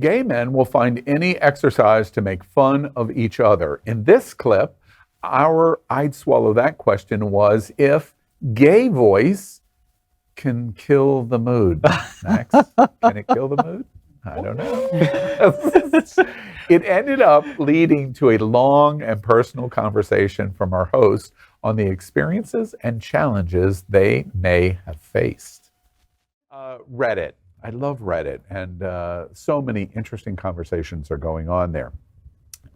Gay men will find any exercise to make fun of each other. In this clip, our I'd swallow that question was if gay voice can kill the mood. Max, can it kill the mood? I don't know. It ended up leading to a long and personal conversation from our hosts on the experiences and challenges they may have faced. Reddit. I love Reddit, and so many interesting conversations are going on there.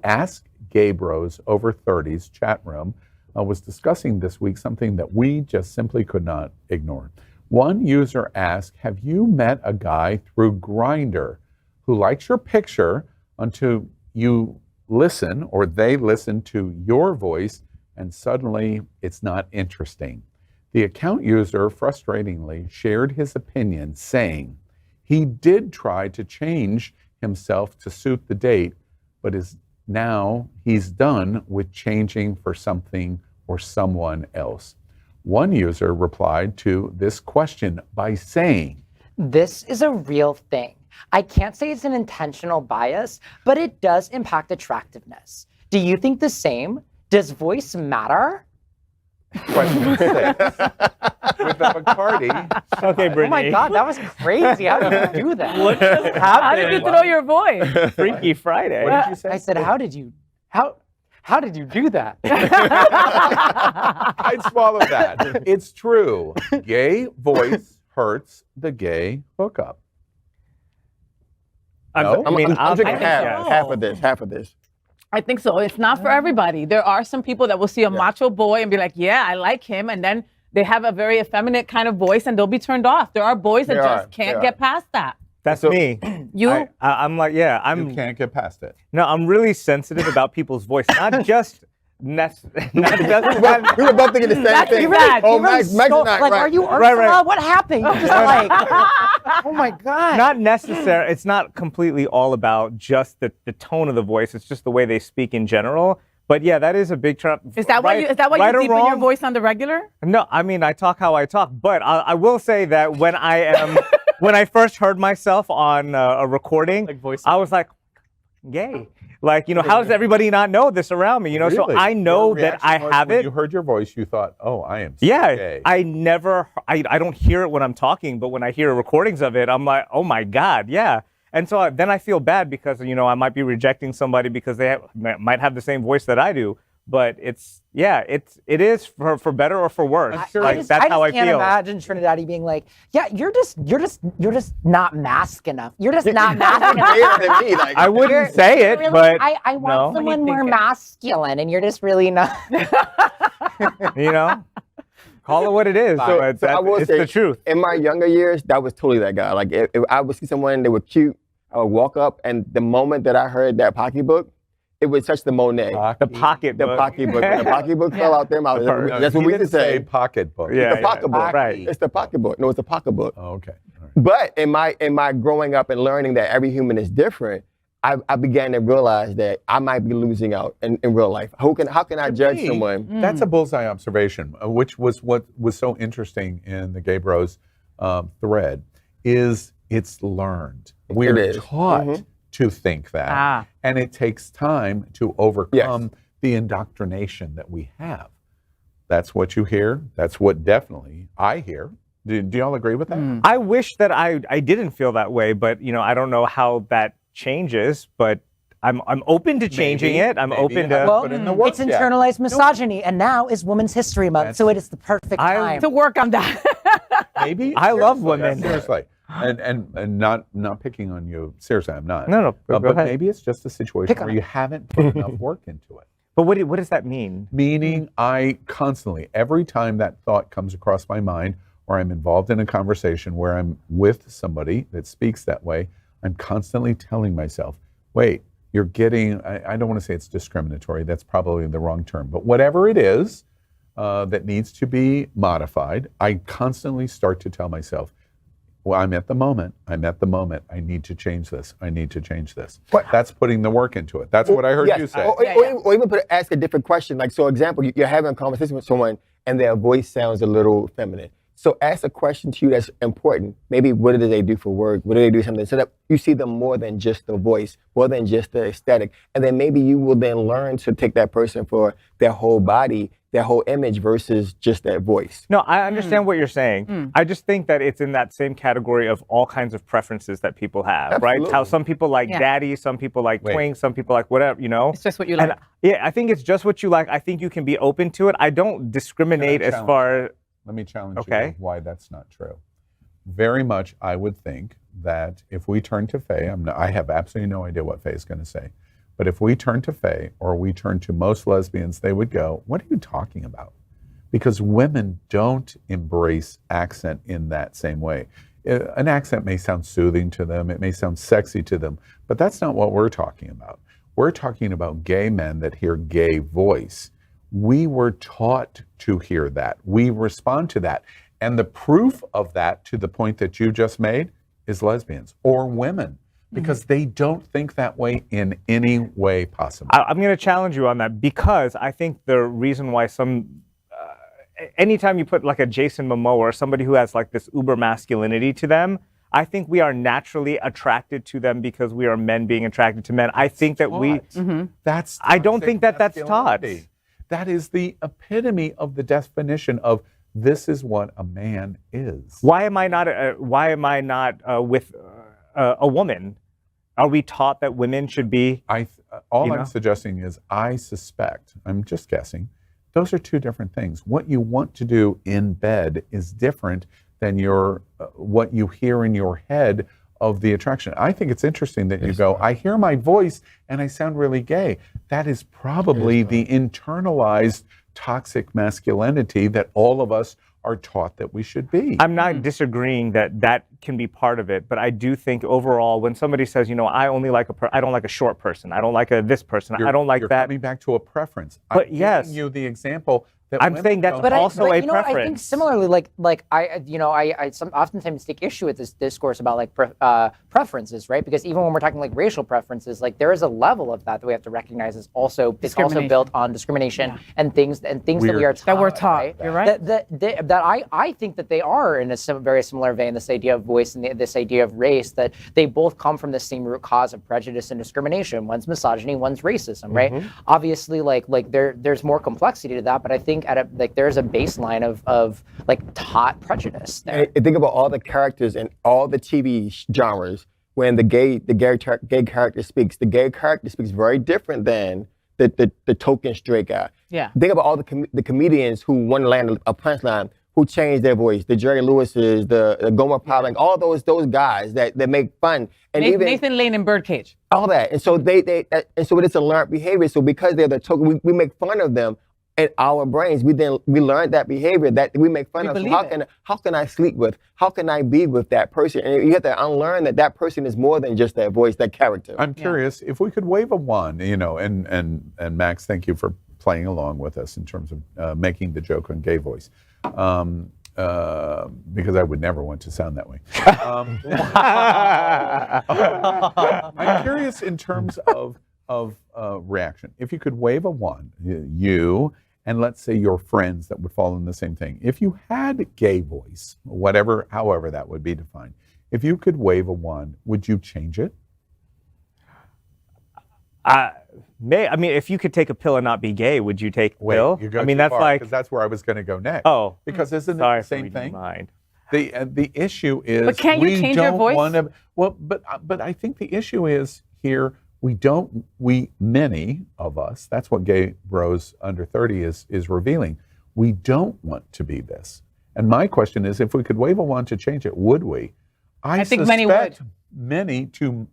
Ask Gay Bros Over 30s chat room was discussing this week something that we just simply could not ignore. One user asked, have you met a guy through Grindr who likes your picture until you listen or they listen to your voice and suddenly it's not interesting? The account user frustratingly shared his opinion, saying he did try to change himself to suit the date, but now he's done with changing for something or someone else. One user replied to this question by saying, this is a real thing. I can't say it's an intentional bias, but it does impact attractiveness. Do you think the same? Does voice matter? Question 6. With the Bacardi. Okay, Brittany. Oh my God, that was crazy. How did you do that? What just happened? How did you throw your voice? Freaky Friday. What did you say? I said, how did you do that? I'd swallow that. It's true. Gay voice hurts the gay hookup. No? I'm drinking so. half of this. I think so. It's not for everybody. There are some people that will see a macho boy and be like, yeah, I like him. And then they have a very effeminate kind of voice and they'll be turned off. There are boys that just can't get past that. That's me. You? I'm like, yeah, You can't get past it. No, I'm really sensitive about people's voice, not just. Not just We were both thinking the same thing. Max is not like, right. are you Ursula? Right. What happened? You're just like, oh my God. Not necessary. It's not completely all about just the tone of the voice. It's just the way they speak in general. But yeah, that is a big trap. Is that why you deepen your voice on the regular? No, I mean, I talk how I talk. But I will say that when I first heard myself on a recording, I was like, gay. Like, how does everybody not know this around me? Really? So I know that I have when it. you heard your voice, you thought, oh, I am so gay. I don't hear it when I'm talking, but when I hear recordings of it, I'm like, oh my God, yeah. And so then I feel bad because, I might be rejecting somebody because they might have the same voice that I do. But it is for better or for worse. That's how I can't feel. imagine Trinidadi being like, yeah, you're just not mask enough. You're just not mask enough. I wouldn't say it, really, but I want someone more masculine, and you're just really not. Call it what it is. But I will it's say, the truth. In my younger years, that was totally that guy. Like if I would see someone, they were cute, I would walk up, and the moment that I heard that pocketbook, it was such the Monet. The pocketbook. The pocketbook. When the pocketbook fell out there, that's what we used to say. Pocketbook. It's the pocketbook. Right. It's the pocketbook. No, it's the pocketbook. Oh, okay. All right. But in my growing up and learning that every human is different, I began to realize that I might be losing out in real life. How can I judge someone? That's a bullseye observation, which was what was so interesting in the Gay Bros thread, is it's learned. We're taught to think that. And it takes time to overcome the indoctrination that we have. That's what you hear. That's what definitely I hear. Do y'all agree with that? I wish that I didn't feel that way, but I don't know how that changes, but I'm open to changing it. I'm open to put in the work. It's internalized misogyny, and now is Women's History Month, so it is the perfect time to work on that. Maybe I love women. Seriously. And not picking on you. Seriously, I'm not. No. Go but ahead. maybe it's just a situation where you haven't put enough work into it. But what does that mean? Meaning I constantly, every time that thought comes across my mind or I'm involved in a conversation where I'm with somebody that speaks that way, I'm constantly telling myself, wait, you're getting, I don't want to say it's discriminatory, that's probably the wrong term, but whatever it is that needs to be modified, I constantly start to tell myself, well, I'm at the moment. I need to change this. That's putting the work into it. That's what I heard you say. Or even ask a different question. Like, so example, you're having a conversation with someone and their voice sounds a little feminine. So ask a question to you that's important. Maybe what do they do for work? What do they do something? So that you see them more than just the voice, more than just the aesthetic. And then maybe you will then learn to take that person for their whole body, their whole image versus just that voice. No, I understand what you're saying. I just think that it's in that same category of all kinds of preferences that people have, right? Absolutely. How some people like daddy, some people like twink, some people like whatever, you know? It's just what you like. And yeah, I think it's just what you like. I think you can be open to it. I don't discriminate as far. Let me challenge Okay. you why that's not true. Very much, I would think that if we turn to Faye, I have absolutely no idea what Faye is going to say, but if we turn to Faye or we turn to most lesbians, they would go, "What are you talking about?" Because women don't embrace accent in that same way. An accent may sound soothing to them, it may sound sexy to them, but that's not what we're talking about. We're talking about gay men that hear gay voice. We were taught to hear that. We respond to that. And the proof of that, to the point that you just made, is lesbians or women, because they don't think that way in any way possible. I'm going to challenge you on that, because I think the reason why anytime you put like a Jason Momoa or somebody who has like this uber masculinity to them, I think we are naturally attracted to them because we are men being attracted to men. I think that That's I don't think that that's taught. masculinity. That is the epitome of the definition of this is what a man is. Why am I not with a woman? Are we taught that women should be? All You I'm know? suggesting is I suspect, I'm just guessing, those are two different things. What you want to do in bed is different than what you hear in your head of the attraction. I think it's interesting that you go, I hear my voice and I sound really gay. That is probably the internalized toxic masculinity that all of us are taught that we should be. I'm not disagreeing that that can be part of it, but I do think overall, when somebody says, you know, I only like I don't like a short person, I don't like this person, I don't like you're that. coming back to a preference. But I'm yes. giving you the example that I'm women saying that's don't But also a you know what, I think preference. similarly, I oftentimes take issue with this discourse about like preferences, right? Because even when we're talking like racial preferences, like there is a level of that we have to recognize is also it's also Discrimination. built on discrimination and things that we are taught. That we're taught. Right? You're right. That I think that they are in a very similar vein. This idea of voice and this idea of race, that they both come from the same root cause of prejudice and discrimination. One's misogyny, one's racism, right? Obviously, like there's more complexity to that, but I think there's a baseline of like taught prejudice there. And think about all the characters in all the TV genres. When the gay character speaks, the gay character speaks very different than the token straight guy. Yeah. Think about all the comedians who want to land a punchline, who changed their voice. The Jerry Lewis's, the Gomer Pyle, all those guys that make fun. And Nathan Lane and Birdcage. all that. And so so it's a learned behavior. So because they're the token, we make fun of them. In our brains, we learned that behavior that we make fun of. So how can I sleep with? How can I be with that person? And you have to unlearn that person is more than just that voice, that character. I'm curious if we could wave a wand, you know, and Max, thank you for playing along with us in terms of making the joke on gay voice, because I would never want to sound that way. I'm curious in terms of reaction. If you could wave a wand, you and let's say your friends that would fall in the same thing. If you had gay voice, however that would be defined, if you could wave a wand, would you change it? I mean, if you could take a pill and not be gay, would you take a pill? You go I mean, too that's far, like, because that's where I was going to go next. oh, because isn't it sorry the for same reading thing? your mind. The issue is, But can't you we change your don't voice? wanna- well, but I think the issue is here. Many of us, that's what Gay Bros Under 30 is revealing. We don't want to be this. And my question is, if we could wave a wand to change it, would we? I think many would. Many to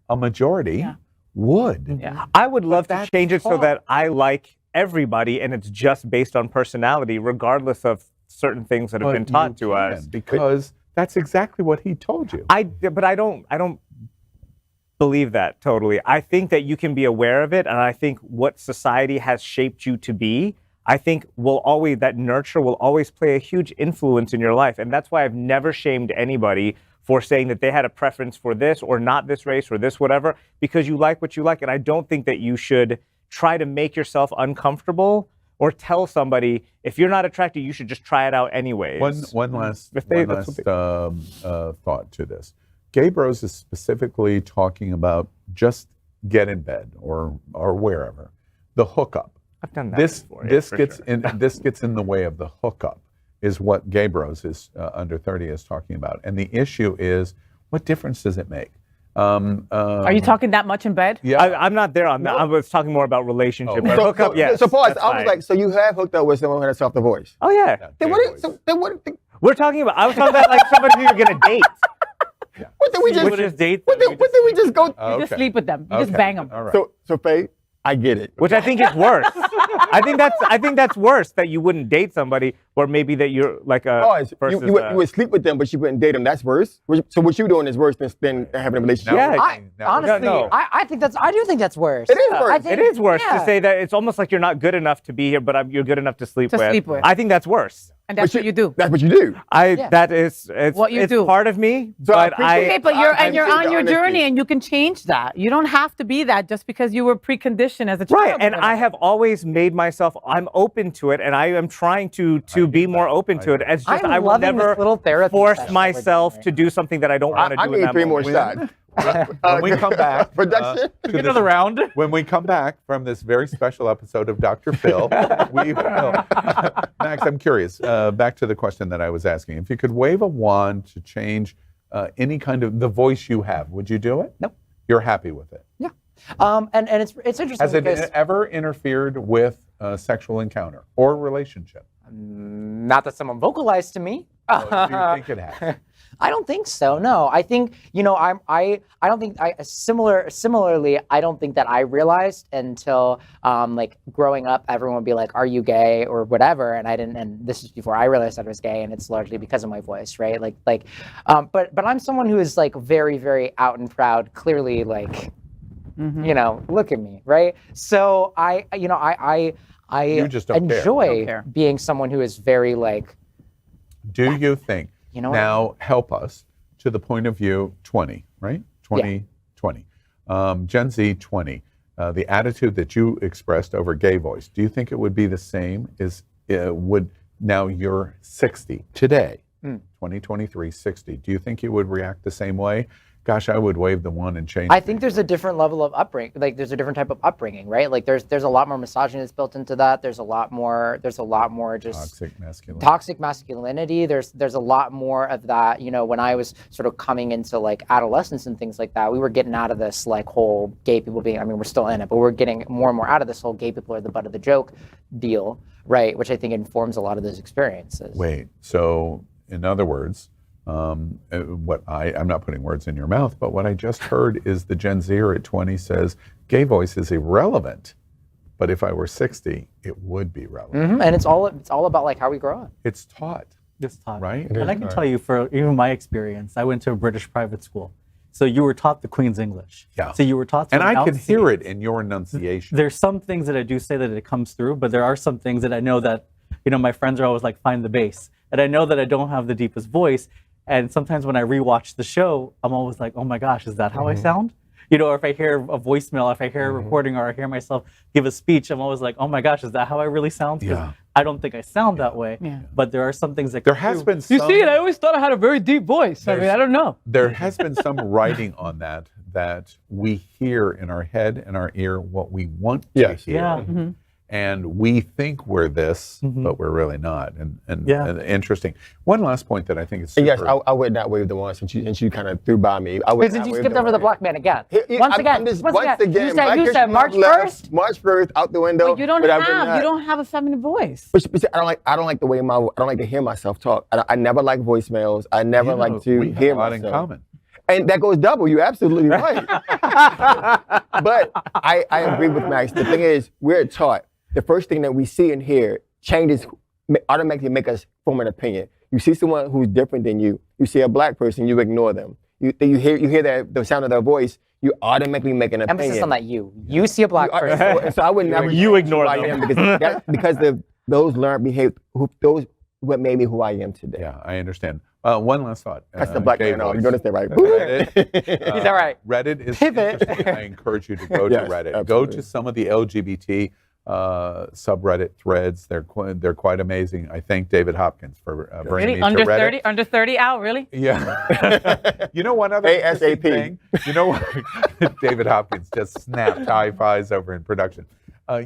a majority would. Yeah. I would love to that's change it so taught. that I like everybody and it's just based on personality, regardless of certain things that have been taught to us. Because that's exactly what he told you. But I don't believe that totally. I think that you can be aware of it, and I think what society has shaped you to be, I think that nurture will always play a huge influence in your life. And that's why I've never shamed anybody for saying that they had a preference for this or not this race or this whatever, because you like what you like. And I don't think that you should try to make yourself uncomfortable or tell somebody if you're not attracted, you should just try it out anyways. One last thought to this. Gay Bros is specifically talking about just get in bed or wherever, the hookup. I've done that This before, yeah, this for gets sure. in this gets in the way of the hookup, is what Gay Bros is under 30 is talking about, and the issue is what difference does it make? Are you talking that much in bed? Yeah, I'm not there on that. I was talking more about relationship. Oh. But So- hookup, yes. So pause. that's I was fine. like, so you have hooked up with someone who had a softer voice? oh yeah. Then Gay what? Boys. Then what? We're talking about. I was talking about like somebody who you're gonna date. What did we just? You would just date What them, did, what did we just go? You just sleep with them. You just bang them. All right. So Faye, I get it. Which I think is worse. I think that's worse that you wouldn't date somebody, or maybe that you're like a. Pause. versus You would sleep with them, but you wouldn't date them. That's worse. So what you're doing is worse than having a relationship. Yeah. Honestly, No. I do think that's worse. It is worse. I think- It is worse yeah. to say that it's almost like you're not good enough to be here, but you're good enough to sleep with. sleep with. I think that's worse. And that's what you do. That's what you do. That is it's What you it's do. part of me, So I but appreciate- Okay, but you're I on your honesty. journey, and you can change that. You don't have to be that just because you were preconditioned as a child. Right, and or I whatever. have always made myself. I'm open to it, and I am trying to be more open to it. It's just I'm I will loving never this little therapy force session we're doing myself right to do something that I don't want to I do. in need that 3 more moment. shots. When we come back, Production. to Get another round. when we come back from this very special episode of Dr. Phil, we will. Max, I'm curious. Back to the question that I was asking. If you could wave a wand to change any kind of the voice you have, would you do it? Nope. You're happy with it. Yeah. And it's interesting Has it because ever interfered with a sexual encounter or relationship? not that someone vocalized to me. Do you think it has? I don't think so. No, I think I don't think similarly. I don't think that I realized until like growing up, everyone would be like, "Are you gay?" or whatever, and I didn't. And this is before I realized that I was gay, and it's largely because of my voice, right? But I'm someone who is like very, very out and proud. Clearly, like, look at me, right? So I You just don't care. enjoy Don't care. being someone who is very like. Do you think? You know what? Now help us to the point of view 20, right? 2020. Gen Z 20. The attitude that you expressed over gay voice. Do you think it would be the same as would now you're 60 today, 2023, 60. Do you think you would react the same way? Gosh, I would wave the one and change. I think there's a different level of upbringing. Like there's a different type of upbringing, right? Like there's a lot more misogyny that's built into that. There's a lot more just toxic masculinity. masculinity. There's a lot more of that. When I was sort of coming into like adolescence and things like that, we were getting out of this like whole gay people being. I mean, we're still in it, but we're getting more and more out of this whole gay people are the butt of the joke deal, right? Which I think informs a lot of those experiences. Wait, so in other words, I'm not putting words in your mouth, but what I just heard is the Gen Zer at 20 says gay voice is irrelevant, but if I were 60, it would be relevant. And it's all about like how we grow up. It's taught, It's taught. right? And I can tell you, for even my experience, I went to a British private school. So you were taught the Queen's English. Yeah. So you were taught to And I could hear enunciate. it in your enunciation. There's some things that I do say that it comes through, but there are some things that I know that, my friends are always like, find the bass. And I know that I don't have the deepest voice. And sometimes when I rewatch the show, I'm always like, oh my gosh, is that how I sound? Or if I hear a voicemail, if I hear a recording, or I hear myself give a speech, I'm always like, oh my gosh, is that how I really sound? 'Cause Yeah. I don't think I sound that way. Yeah. But there are some things that There come has through. been some, You see it? I always thought I had a very deep voice. I mean, I don't know. there has been some writing on that we hear in our head and our ear what we want to Yes. hear. Yeah. And we think we're this, but we're really not. And interesting. One last point that I think is super. Yes, I would not wave the wand since you kind of threw by me. I would Because not you wave skipped the over the wand. black man again. Once again, You my said Christian March love 1st. March 1st out the window. But you don't but I would have not. a feminine voice. But see, I don't like the way I don't like to hear myself talk. I never like voicemails. I never like to we have hear a lot myself. in common. And that goes double. You're absolutely right. But I agree with Max. The thing is, we're taught the first thing that we see and hear changes, automatically make us form an opinion. You see someone who's different than you. You see a black person, you ignore them. You hear the sound of their voice, you automatically make an opinion. Emphasis on that you. You see a black person. So I would never. You ignore who I them. am because those learned behavior. Those what made me who I am today. Yeah, I understand. One last thought. That's the black gay man off. You voice. noticed that, right? Reddit, He's all right. Reddit is Pivot. interesting. I encourage you to go to Yes, Reddit. Go absolutely. to some of the LGBT subreddit threads. They're quite amazing. I thank David Hopkins for bringing me Under to Reddit. 30, under 30 out, really? Yeah. You know one other interesting ASAP. thing? You know what? David Hopkins just snapped high fives over in production.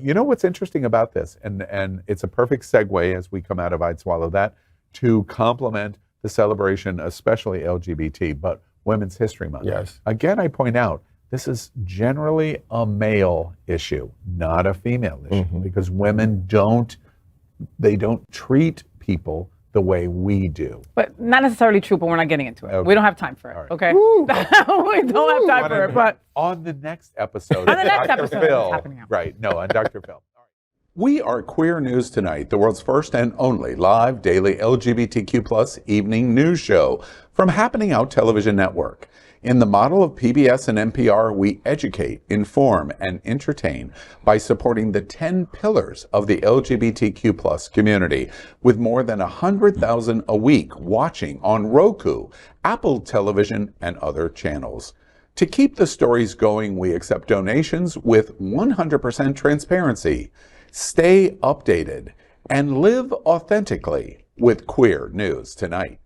You know what's interesting about this, and it's a perfect segue as we come out of I'd Swallow That, to complement the celebration, especially LGBT, but Women's History Month. Yes. Again, I point out, this is generally a male issue, not a female issue, because women don't treat people the way we do. But not necessarily true, but we're not getting into it. Okay. We don't have time for it, All right. okay? We don't have time for it, but on the next episode, On the next Dr. episode, Phil, it's happening now. right? No, on Dr. Phil. We are Queer News Tonight, the world's first and only live daily LGBTQ+ evening news show from Happening Out Television Network. In the model of PBS and NPR, we educate, inform, and entertain by supporting the 10 pillars of the LGBTQ+ community, with more than 100,000 a week watching on Roku, Apple Television, and other channels. To keep the stories going, we accept donations with 100% transparency. Stay updated and live authentically with Queer News Tonight.